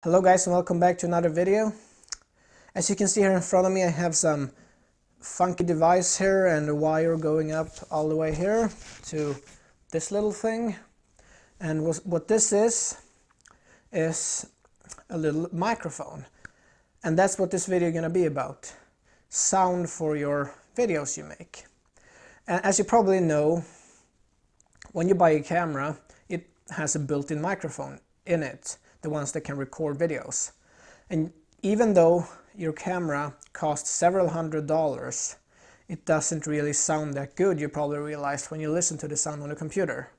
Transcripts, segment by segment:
Hello guys and welcome back to another video. As you can see here in front of me I have some funky device here and a wire going up all the way here to this little thing. And what this is a little microphone. And that's what this video is going to be about. Sound for your videos you make. And as you probably know, when you buy a camera it has a built-in microphone in it. The ones that can record videos. And even though your camera costs several $100s, it doesn't really sound that good, you probably realized when you listen to the sound on the computer.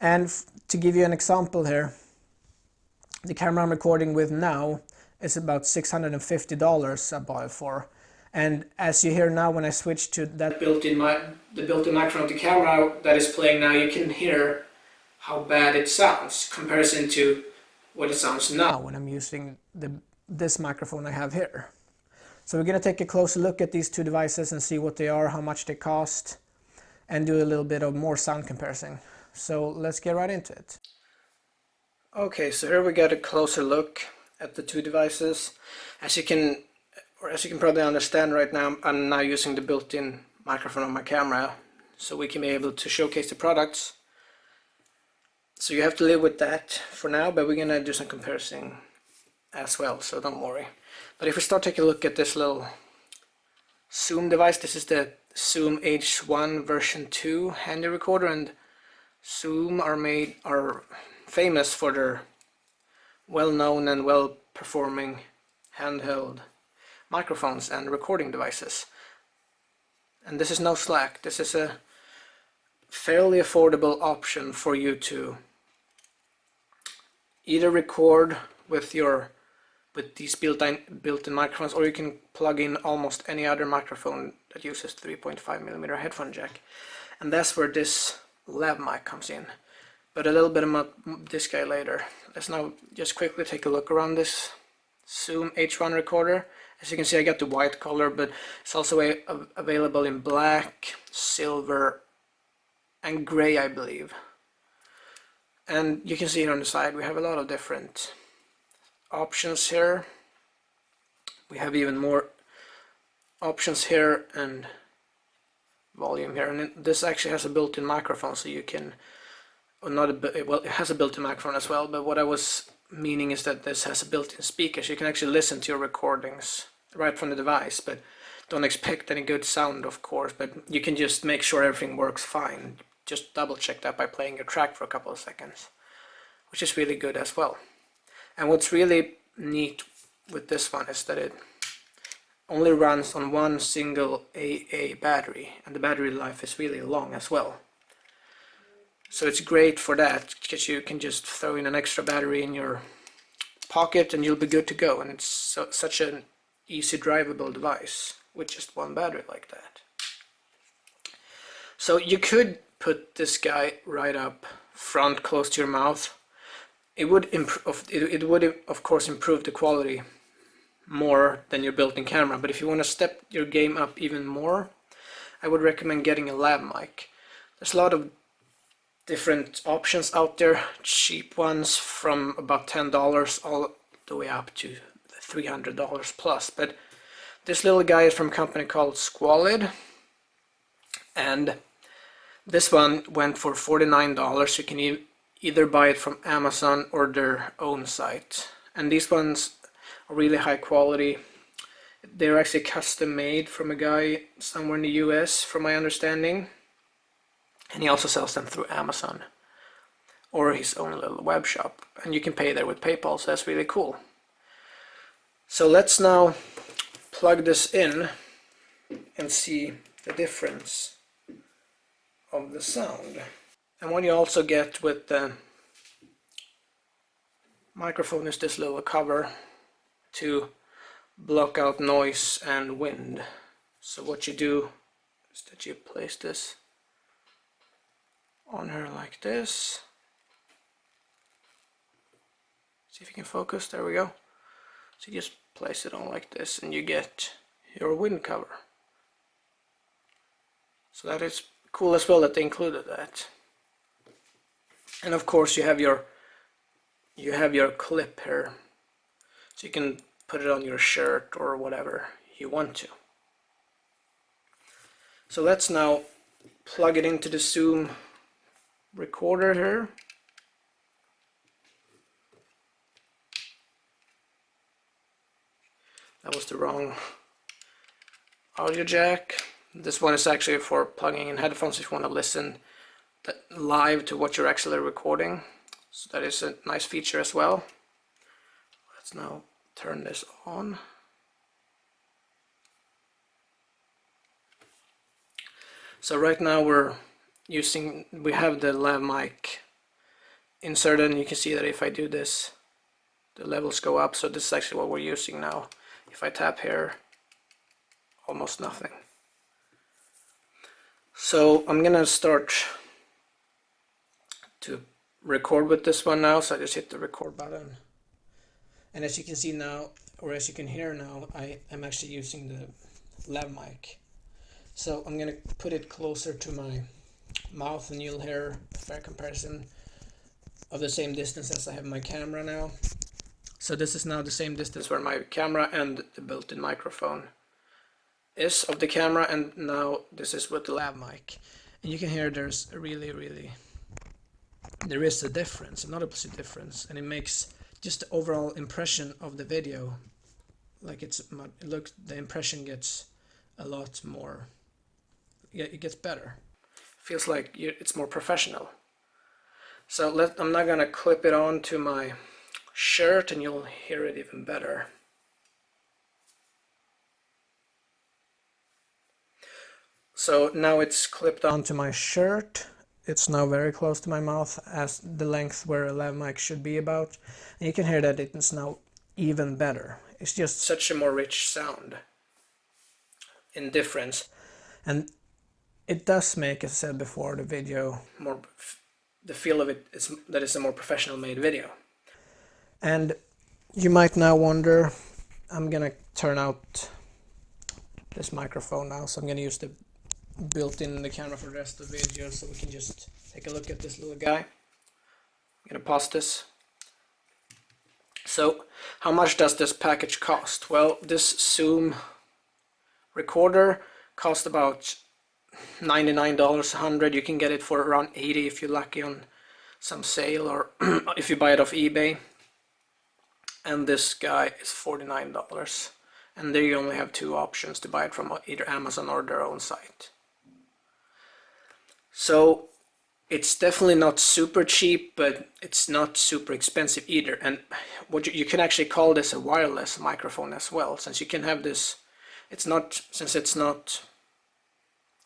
And to give you an example here, the camera I'm recording with now is about $650 I bought it for. And as you hear now when I switch to that built-in microphone of the camera that is playing now, you can hear how bad it sounds comparison to what it sounds now when I'm using this microphone I have here. So we're going to take a closer look at these two devices and see what they are, how much they cost, and do a little bit of more sound comparison. So let's get right into it. Okay, so here we got a closer look at the two devices. As you can probably understand right now, I'm now using the built-in microphone on my camera so we can be able to showcase the products. So you have to live with that for now, but we're gonna do some comparison as well, so don't worry. But if we start taking a look at this little Zoom device, this is the Zoom H1 version 2 handy recorder, and Zoom are famous for their well-known and well-performing handheld microphones and recording devices. And this is no slack. This is a fairly affordable option for you to either record with these built-in microphones, or you can plug in almost any other microphone that uses 3.5mm headphone jack. And that's where this Lav mic comes in. But a little bit about this guy later. Let's now just quickly take a look around this Zoom H1 recorder. As you can see, I got the white color, but it's also available in black, silver, and gray, I believe. And you can see here on the side we have a lot of different options here. We have even more options here and volume here, and this actually has a built-in microphone, so you can, well, it has a built-in microphone as well, but what I was meaning is that this has a built-in speaker, so you can actually listen to your recordings right from the device. But don't expect any good sound, of course, but you can just make sure everything works fine. Just double check that by playing your track for a couple of seconds, which is really good as well. And what's really neat with this one is that it only runs on one single AA battery, and the battery life is really long as well. So it's great for that, because you can just throw in an extra battery in your pocket and you'll be good to go. And it's such an easy drivable device with just one battery like that. So you could put this guy right up front close to your mouth. It would of course improve the quality more than your built-in camera, but if you want to step your game up even more, I would recommend getting a Lav mic. There's a lot of different options out there, cheap ones from about $10 all the way up to $300 plus, but this little guy is from a company called Squid, and this one went for $49. You can either buy it from Amazon or their own site. And these ones are really high quality. They're actually custom made from a guy somewhere in the US, from my understanding. And he also sells them through Amazon or his own little web shop. And you can pay there with PayPal, so that's really cool. So let's now plug this in and see the difference of the sound. And what you also get with the microphone is this little cover to block out noise and wind. So what you do is that you place this on her like this. See if you can focus, there we go. So you just place it on like this and you get your wind cover. So that is cool as well that they included that. And of course you have your you have your clip here, so you can put it on your shirt or whatever you want to. So let's now plug it into the Zoom recorder here. That was the wrong audio jack. This one is actually for plugging in headphones if you want to listen live to what you're actually recording. So that is a nice feature as well. Let's now turn this on. So right now we have the lav mic inserted, and you can see that if I do this, the levels go up. So this is actually what we're using now. If I tap here, almost nothing. So I'm gonna start to record with this one now. So I just hit the record button, and as you can see now, or as you can hear now, I am actually using the lav mic. So I'm gonna put it closer to my mouth, and you'll hear a fair comparison of the same distance as I have my camera now. So this is now the same distance where my camera and the built-in microphone is of the camera, and now this is with the lav mic. And you can hear there's there is a difference, a noticeable difference, and it makes just the overall impression of the video like the impression gets a lot more, it gets better. Feels like it's more professional. So I'm not gonna clip it on to my shirt, and you'll hear it even better. So now it's clipped onto my shirt. It's now very close to my mouth, as the length where a lav mic should be about. And you can hear that it's now even better. It's just such a more rich sound in difference. And it does make, as I said before, the video more, the feel of it is that it's a more professional made video. And you might now wonder, I'm gonna turn out this microphone now, so I'm gonna use the built-in the camera for the rest of the video, so we can just take a look at this little guy. I'm gonna pause this. So how much does this package cost? Well, this Zoom recorder cost about $99, $100. You can get it for around $80 if you're lucky on some sale, or if you buy it off eBay. And this guy is $49. And there you only have two options to buy it from, either Amazon or their own site. So it's definitely not super cheap, but it's not super expensive either. And what you can actually call this a wireless microphone as well, since you can have this, since it's not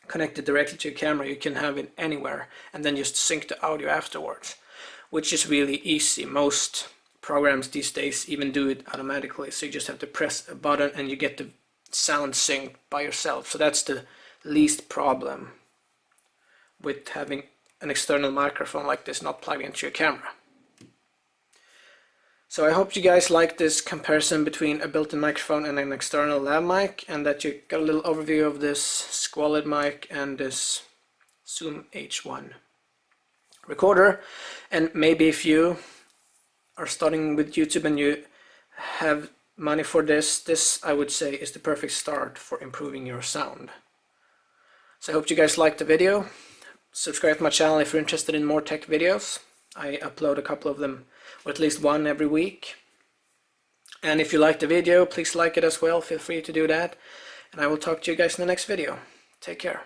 connected directly to your camera, you can have it anywhere and then just sync the audio afterwards, which is really easy. Most programs these days even do it automatically, so you just have to press a button and you get the sound synced by yourself. So that's the least problem with having an external microphone like this not plugged into your camera. So I hope you guys like this comparison between a built-in microphone and an external lav mic, and that you got a little overview of this Squid mic and this Zoom H1 recorder. And maybe if you are starting with YouTube and you have money for this I would say is the perfect start for improving your sound. So I hope you guys liked the video. Subscribe to my channel if you're interested in more tech videos. I upload a couple of them, or at least one every week. And if you liked the video, please like it as well. Feel free to do that. And I will talk to you guys in the next video. Take care.